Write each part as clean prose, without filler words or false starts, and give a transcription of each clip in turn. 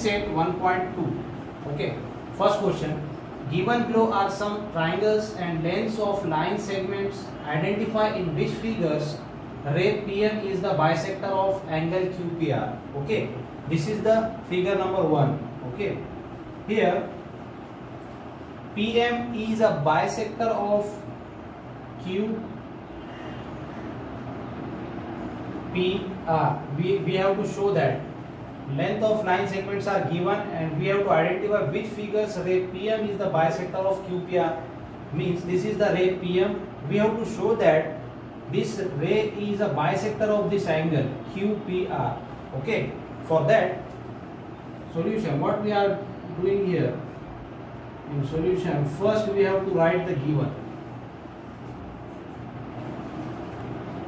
set 1.2. Okay, first question. Given below are some triangles and lengths of line segments. Identify in which figures ray PM is the bisector of angle QPR. Okay, this is the figure number 1. Okay, here PM is a bisector of QPR. We have to show that length of line segments are given and we have to identify which figures ray PM is the bisector of QPR. Means this is the ray PM. We have to show that this ray is a bisector of this angle QPR. Okay, for that solution, what we are doing here in solution, first we have to write the given.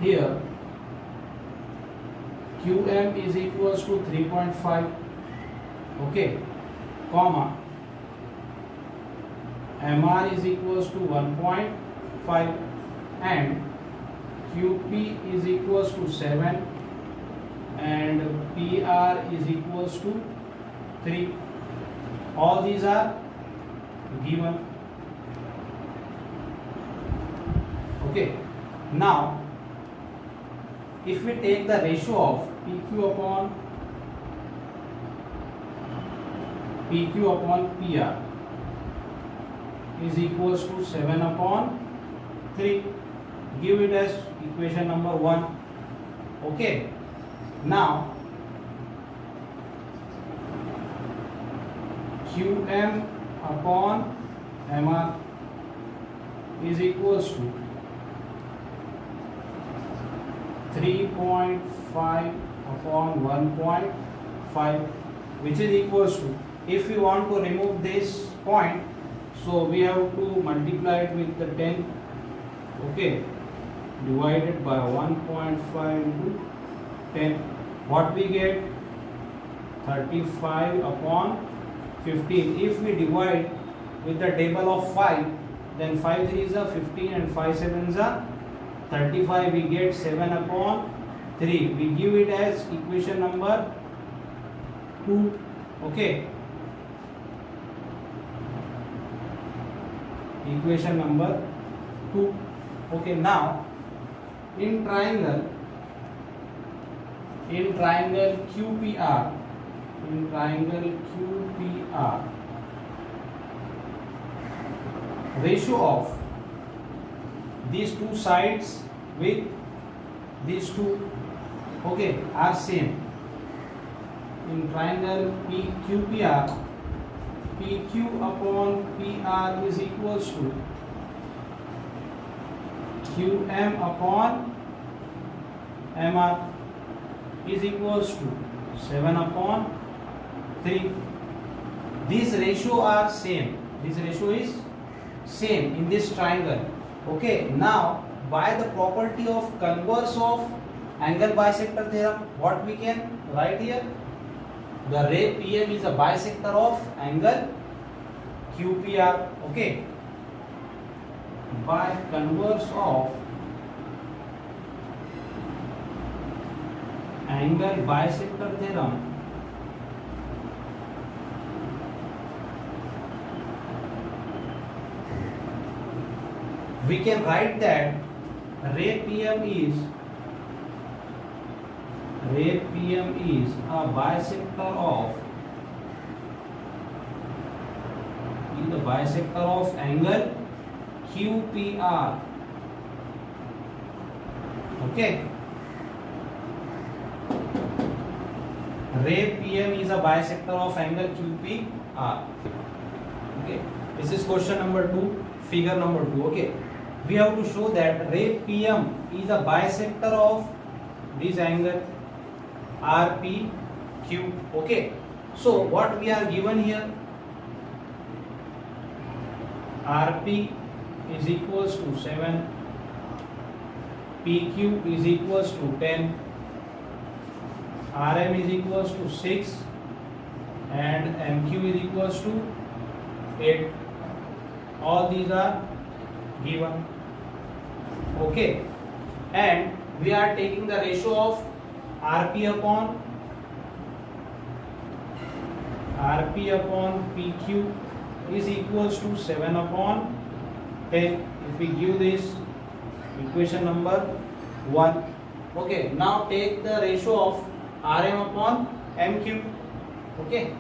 Here QM is equals to 3.5, okay, comma, MR is equals to 1.5 and QP is equals to 7 and PR is equals to 3. All these are given. Okay, now if we take the ratio of PQ upon PR is equals to 7 upon 3, give it as equation number 1. Okay, now QM upon MR is equals to 3.5 upon 1.5, which is equals to, if we want to remove this point, so we have to multiply it with the 10, okay, divided by 1.5 into 10. What we get? 35 upon 15. If we divide with the table of 5, then 5 3 is a 15 and 5 7 is a 35. We get 7 upon 3. We give it as equation number 2. Okay, equation number 2. Okay, now in triangle QPR, ratio of these two sides with these two, okay, are same. In triangle QPR, PQ upon PR is equals to QM upon MR is equals to 7 upon 3. These ratio are same. This ratio is same in this triangle. Okay, now by the property of converse of angle bisector theorem, what we can write here? The ray PM is a bisector of angle QPR. Okay, by converse of angle bisector theorem, we can write that ray PM is a bisector of angle QPR. Okay, ray PM is a bisector of angle QPR. Okay, this is question number 2, figure number 2. Okay, we have to show that ray PM is a bisector of this angle RPQ. Okay, so what we are given here, RP is equals to 7, PQ is equals to 10, RM is equals to 6 and MQ is equals to 8. All these are given. Okay, and we are taking the ratio of RP upon RP upon PQ is equals to 7 upon 10. If we give this equation number 1. Okay, now take the ratio of RM upon MQ. Okay,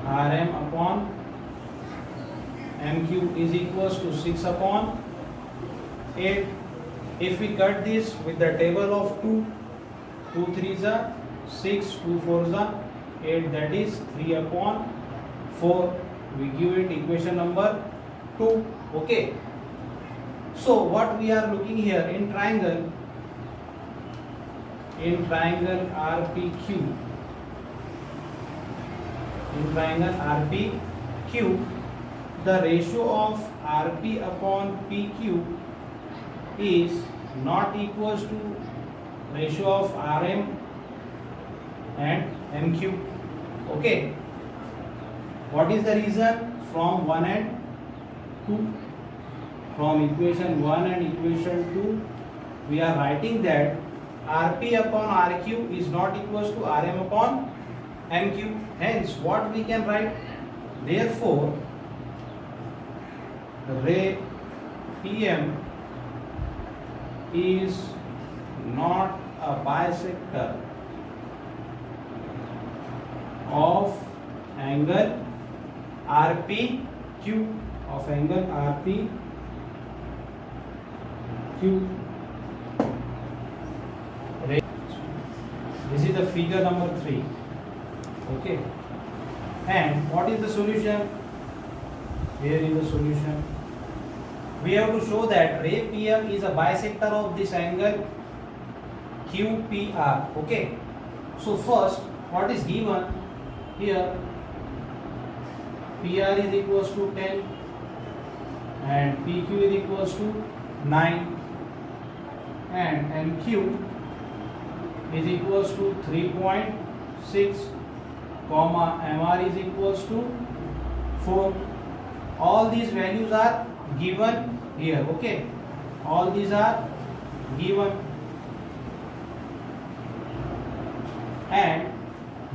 RM upon MQ is equals to 6 upon 8. If we cut this with the table of 2, 2 3s are 6, 2 4s are 8, that is 3 upon 4. We give it equation number 2. Okay, so what we are looking here in triangle RPQ, the ratio of RP upon PQ is not equals to ratio of RM and MQ. Okay, what is the reason? From 1 and 2, from equation 1 and equation 2, we are writing that RP upon RQ is not equals to RM upon MQ. Hence, what we can write? Therefore, ray PM is not a bisector of angle RPQ, This is the figure number 3. Okay, and what is the solution? Here is the solution. We have to show that ray PM is a bisector of this angle QPR. Okay, so first, what is given here? PR is equals to 10 and PQ is equals to 9 and MQ is equals to 3.6 comma MR is equals to 4. All these values are given here. Okay, all these are given, and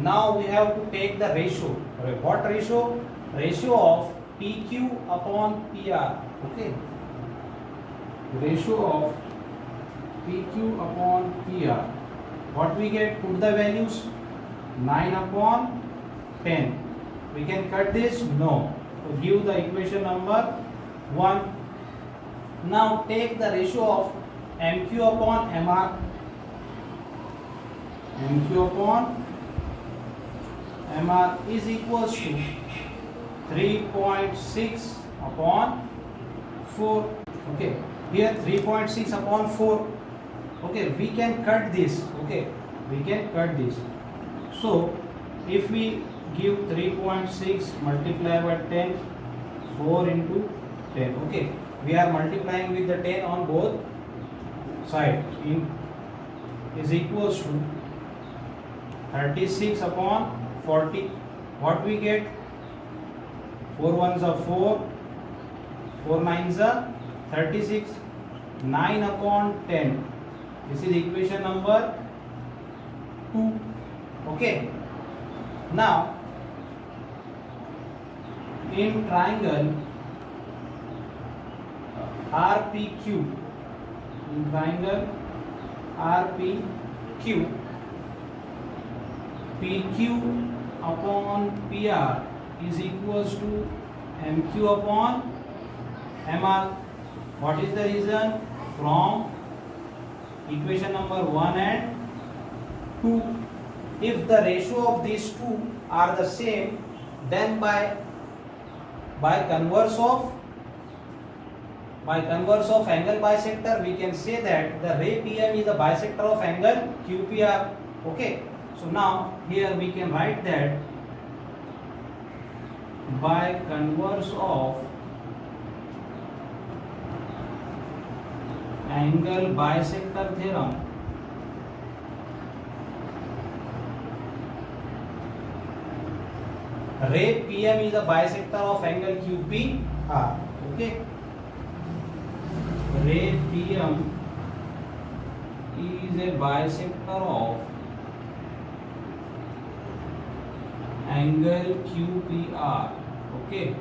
now we have to take the ratio. What ratio? Ratio of PQ upon PR. Okay, ratio of PQ upon PR. What we get? Put the values. 9 upon 10. We can cut this? No. So give the equation number 1. Now take the ratio of MQ upon MR. MQ upon MR is equals to 3.6 upon 4. Okay, here 3.6 upon 4. Okay, we can cut this. Okay, we can cut this. So if we give 3.6 multiply by 10, 4 into 10. Okay, we are multiplying with the 10 on both sides. Is equals to 36 upon 40. What we get? 4 ones are 4, 4 nines are 36, 9 upon 10. This is equation number 2. Okay, now in triangle RPQ, PQ upon PR is equals to MQ upon MR. What is the reason? From equation number 1 and 2. If the ratio of these two are the same, then by converse of angle bisector, we can say that the ray PM is a bisector of angle QPR. Okay, so now here we can write that by converse of angle bisector theorem, ray PM is a bisector of angle QPR. Okay, ray PM is a bisector of angle QPR. Okay.